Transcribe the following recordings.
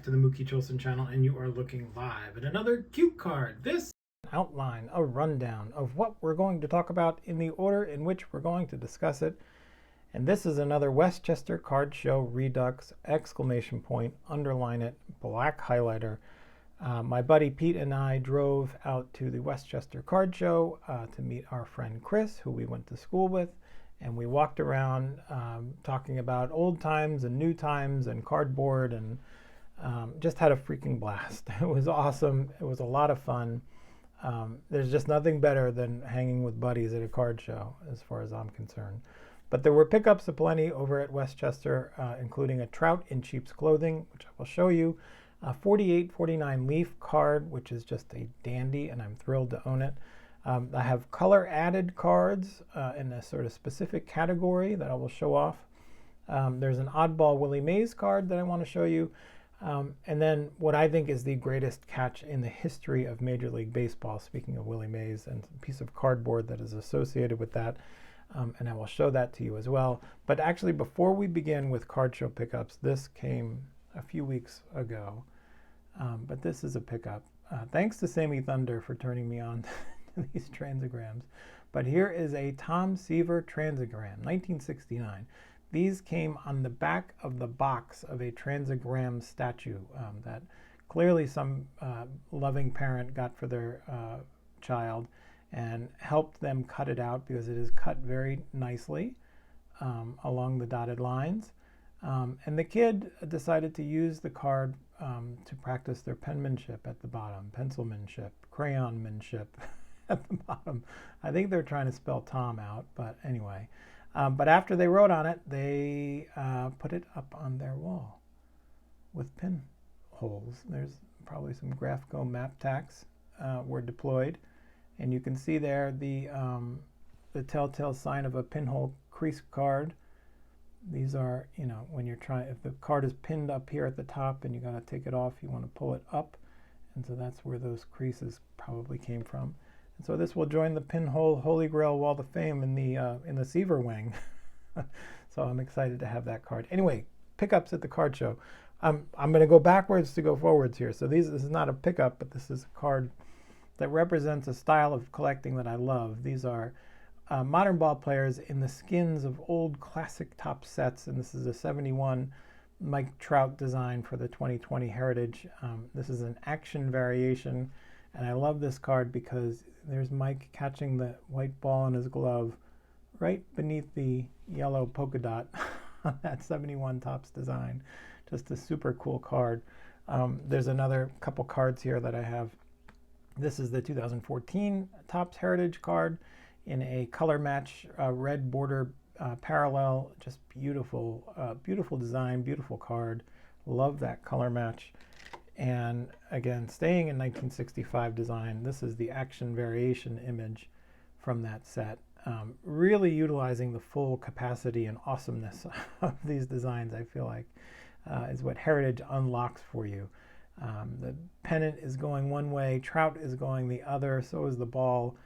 to the Mookie Cholson channel, and you are looking live at another cute card. This outline, a rundown of what we're going to talk about in the order in which we're going to discuss it. And this is another Westchester Card Show Redux, exclamation point, underline it, black highlighter. My buddy Pete and I drove out to the Westchester Card Show to meet our friend Chris, who we went to school with. And we walked around talking about old times and new times and cardboard, and just had a freaking blast. It was awesome. It was a lot of fun. There's just nothing better than hanging with buddies at a card show, as far as I'm concerned. But there were pickups aplenty over at Westchester, including a trout in sheep's clothing, which I will show you. A 48-49 leaf card, which is just a dandy, and I'm thrilled to own it. I have color added cards in a sort of specific category that I will show off. There's an oddball Willie Mays card that I want to show you. And then what I think is the greatest catch in the history of Major League Baseball, speaking of Willie Mays, and a piece of cardboard that is associated with that. And I will show that to you as well. But actually, before we begin with card show pickups, this came a few weeks ago. But this is a pickup. Thanks to Sammy Thunder for turning me on these transigrams. But here is a Tom Seaver transigram, 1969. These came on the back of the box of a transigram statue that clearly some loving parent got for their child and helped them cut it out, because it is cut very nicely along the dotted lines. And the kid decided to use the card to practice their penmanship at the bottom, pencilmanship, crayonmanship at the bottom. I think they're trying to spell Tom out, but anyway. But after they wrote on it, they put it up on their wall with pinholes. There's probably some Graphco map tacks were deployed. And you can see there the telltale sign of a pinhole crease card. These are, you know, when you're trying, if the card is pinned up here at the top and you got to take it off, you want to pull it up. And so that's where those creases probably came from. And so this will join the pinhole Holy Grail Wall of Fame in the Seaver wing. So I'm excited to have that card. Anyway, pickups at the card show. I'm going to go backwards to go forwards here. So this is not a pickup, but this is a card that represents a style of collecting that I love. These are modern ball players in the skins of old classic top sets, and this is a 71 Mike Trout design for the 2020 Heritage. This is an action variation, and I love this card because there's Mike catching the white ball in his glove right beneath the yellow polka dot on that 71 Topps design. Just a super cool card. There's another couple cards here that I have. This is the 2014 Topps Heritage card in a color match red border parallel. Just beautiful, beautiful design, beautiful card. Love that color match. And again, staying in 1965 design, this is the action variation image from that set. Really utilizing the full capacity and awesomeness of these designs, I feel like, is what Heritage unlocks for you. The pennant is going one way, Trout is going the other, so is the ball.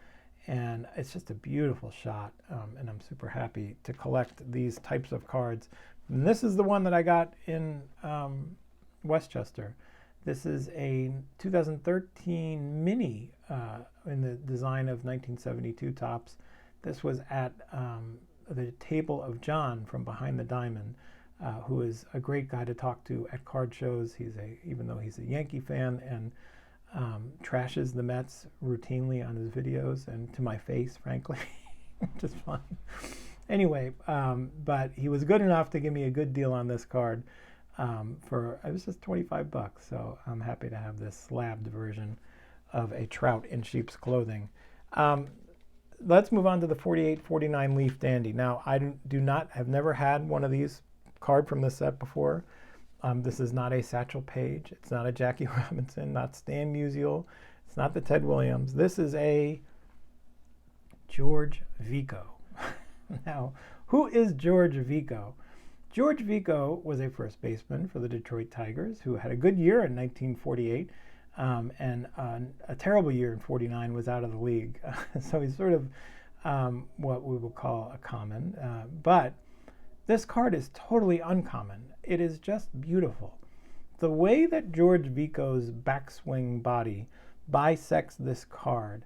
And it's just a beautiful shot, and I'm super happy to collect these types of cards. And this is the one that I got in Westchester. This is a 2013 mini in the design of 1972 Topps. This was at the table of John from Behind the Diamond, who is a great guy to talk to at card shows. Even though he's a Yankee fan, and trashes the Mets routinely on his videos, and to my face, frankly, which is fun. Anyway, but he was good enough to give me a good deal on this card it was just 25 bucks. So I'm happy to have this slabbed version of a trout in sheep's clothing. Let's move on to the 48-49 Leaf Dandy. Now, I have never had one of these card from this set before. This is not a Satchel Paige. It's not a Jackie Robinson, not Stan Musial. It's not the Ted Williams. This is a George Vico. Now, who is George Vico? George Vico was a first baseman for the Detroit Tigers who had a good year in 1948 and a terrible year in 49, was out of the league. So he's sort of what we will call a common. But this card is totally uncommon. It is just beautiful. the way that George Vico's backswing body bisects this card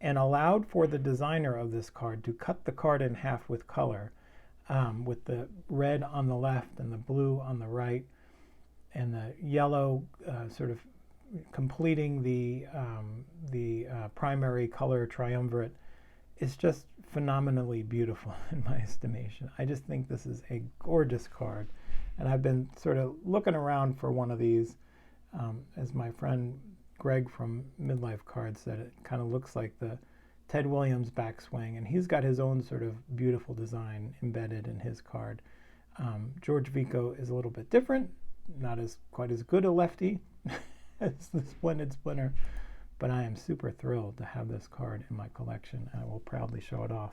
and allowed for the designer of this card to cut the card in half with color, with the red on the left and the blue on the right, and the yellow sort of completing the primary color triumvirate, is just phenomenally beautiful in my estimation. I just think this is a gorgeous card, and I've been sort of looking around for one of these. As my friend Greg from Midlife Cards said, it kind of looks like the Ted Williams backswing, and he's got his own sort of beautiful design embedded in his card. George Vico is a little bit different, not as quite as good a lefty as the Splendid Splinter, but I am super thrilled to have this card in my collection, and I will proudly show it off.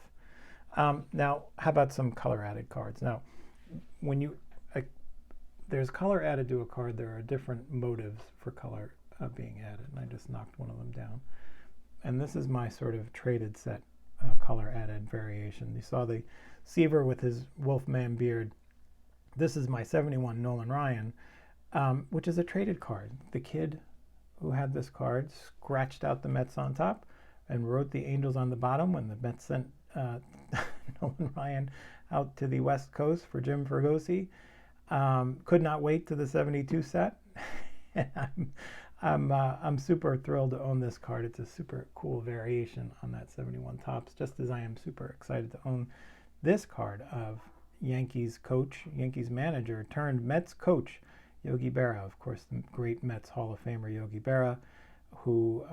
Now, how about some color added cards? Now, when there's color added to a card, there are different motives for color being added, and I just knocked one of them down. And this is my sort of traded set color added variation. You saw the Seaver with his Wolfman beard. This is my 71 Nolan Ryan, which is a traded card. The kid who had this card scratched out the Mets on top and wrote the Angels on the bottom when the Mets sent Nolan Ryan out to the West Coast for Jim Fregosi. Could not wait to the 72 set. And I'm super thrilled to own this card. It's a super cool variation on that 71 Topps, just as I am super excited to own this card of Yankees coach, Yankees manager turned Mets coach, Yogi Berra. Of course, the great Mets Hall of Famer Yogi Berra, who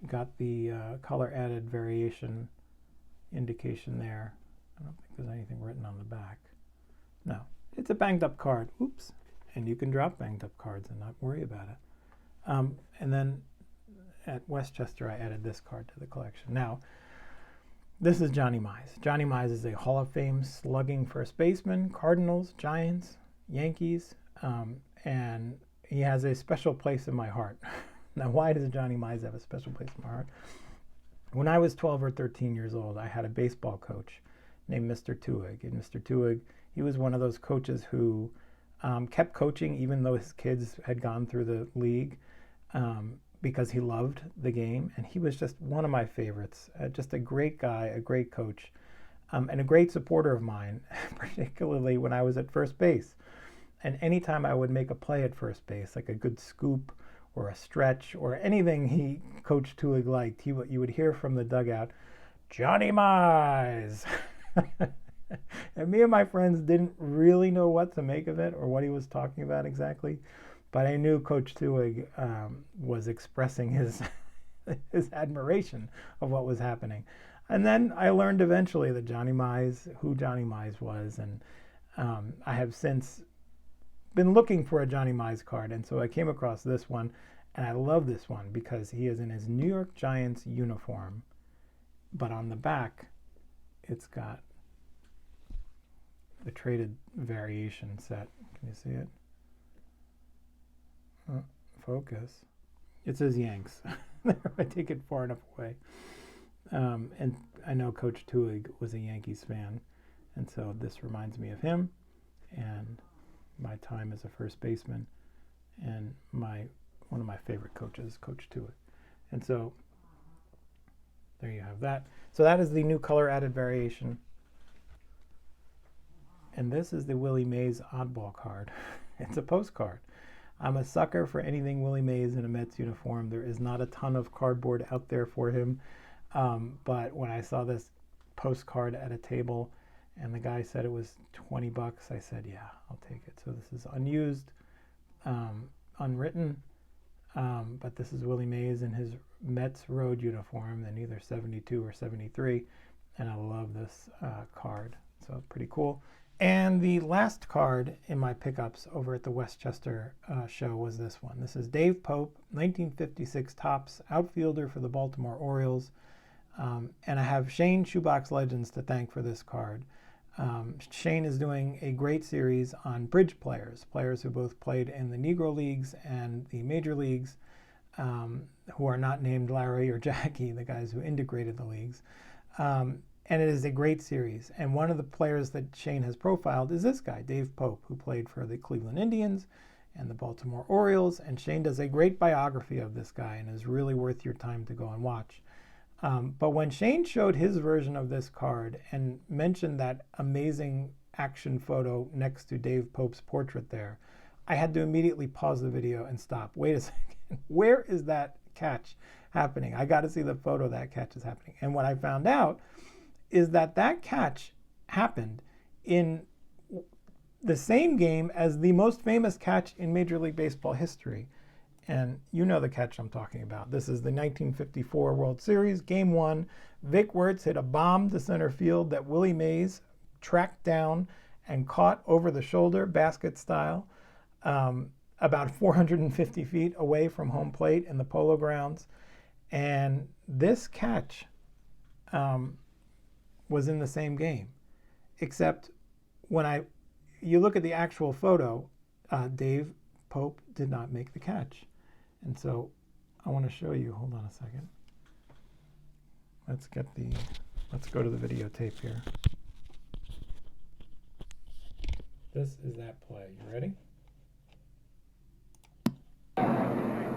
got the color added variation indication there. I don't think there's anything written on the back. No, it's a banged up card. Oops. And you can drop banged up cards and not worry about it. And then at Westchester, I added this card to the collection. Now, this is Johnny Mize. Johnny Mize is a Hall of Fame slugging first baseman, Cardinals, Giants, Yankees, and he has a special place in my heart. Now, why does Johnny Mize have a special place in my heart? When I was 12 or 13 years old, I had a baseball coach named Mr. Tuig. And Mr. Tuig, he was one of those coaches who kept coaching even though his kids had gone through the league, because he loved the game, and he was just one of my favorites. Just a great guy, a great coach, and a great supporter of mine, particularly when I was at first base. And anytime I would make a play at first base, like a good scoop or a stretch or anything Coach Tuig liked, you would hear from the dugout, "Johnny Mize." And me and my friends didn't really know what to make of it or what he was talking about exactly, but I knew Coach Tuig was expressing his admiration of what was happening. And then I learned eventually that who Johnny Mize was, and I have since been looking for a Johnny Mize card, and so I came across this one, and I love this one because he is in his New York Giants uniform, but on the back, it's got the traded variation set. Can you see it? Focus. It says Yanks. I take it far enough away. And I know Coach Tuig was a Yankees fan, and so this reminds me of him and my time as a first baseman, and one of my favorite coaches, Coach Tuig. And so there you have that. So that is the new color added variation. And this is the Willie Mays oddball card. It's a postcard. I'm a sucker for anything Willie Mays in a Mets uniform. There is not a ton of cardboard out there for him. But when I saw this postcard at a table and the guy said it was $20, I said, yeah, I'll take it. So this is unused, unwritten, but this is Willie Mays in his Mets road uniform, in either 72 or 73. And I love this card. So pretty cool. And the last card in my pickups over at the Westchester show was this one. This is Dave Pope, 1956 Topps, outfielder for the Baltimore Orioles. And I have Shane Shoebox Legends to thank for this card. Shane is doing a great series on bridge players who both played in the Negro Leagues and the Major Leagues, who are not named Larry or Jackie, the guys who integrated the leagues. And it is a great series. And one of the players that Shane has profiled is this guy, Dave Pope, who played for the Cleveland Indians. and the Baltimore Orioles. And Shane does a great biography of this guy and is really worth your time to go and watch. But when Shane showed his version of this card and mentioned that amazing action photo next to Dave Pope's portrait there, I had to immediately pause the video and stop. Wait a second, where is that catch happening? I got to see the photo that catch is happening. And what I found out is that that catch happened in the same game as the most famous catch in Major League Baseball history. And you know the catch I'm talking about. This is the 1954 World Series, Game 1. Vic Wertz hit a bomb to center field that Willie Mays tracked down and caught over the shoulder, basket style, about 450 feet away from home plate in the Polo Grounds. And this catch was in the same game, except when you look at the actual photo, Dave Pope did not make the catch. And so I want to show you, hold on a second. Let's go to the videotape here. This is that play. You ready?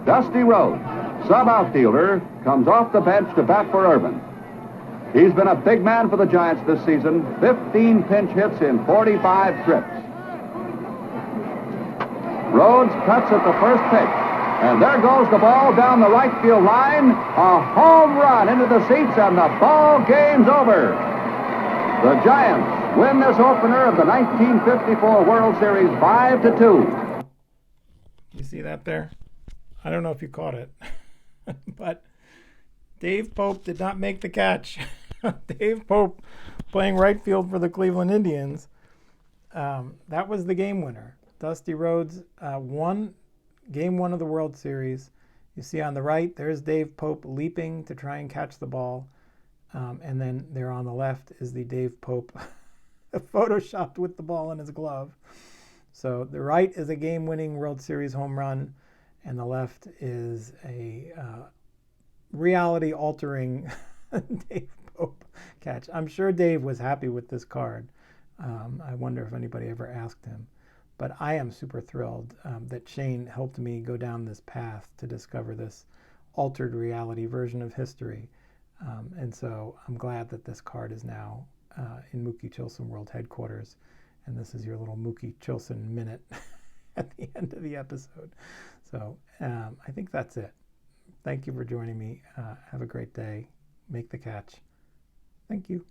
Dusty Rhodes, sub-outfielder, comes off the bench to bat for Irvin. He's been a big man for the Giants this season, 15 pinch hits in 45 trips. Rhodes cuts at the first pitch, and there goes the ball down the right field line, a home run into the seats, and the ball game's over. The Giants win this opener of the 1954 World Series 5-2. You see that there? I don't know if you caught it, but Dave Pope did not make the catch. Dave Pope, playing right field for the Cleveland Indians, that was the game winner. Dusty Rhodes won Game 1 of the World Series. You see on the right, there's Dave Pope leaping to try and catch the ball. And then there on the left is the Dave Pope photoshopped with the ball in his glove. So the right is a game-winning World Series home run, and the left is a reality-altering Dave Pope catch. I'm sure Dave was happy with this card. I wonder if anybody ever asked him. But I am super thrilled that Shane helped me go down this path to discover this altered reality version of history. And so I'm glad that this card is now in Mookie Chilson World Headquarters. And this is your little Mookie Chilson minute at the end of the episode. So I think that's it. Thank you for joining me. Have a great day. Make the catch. Thank you.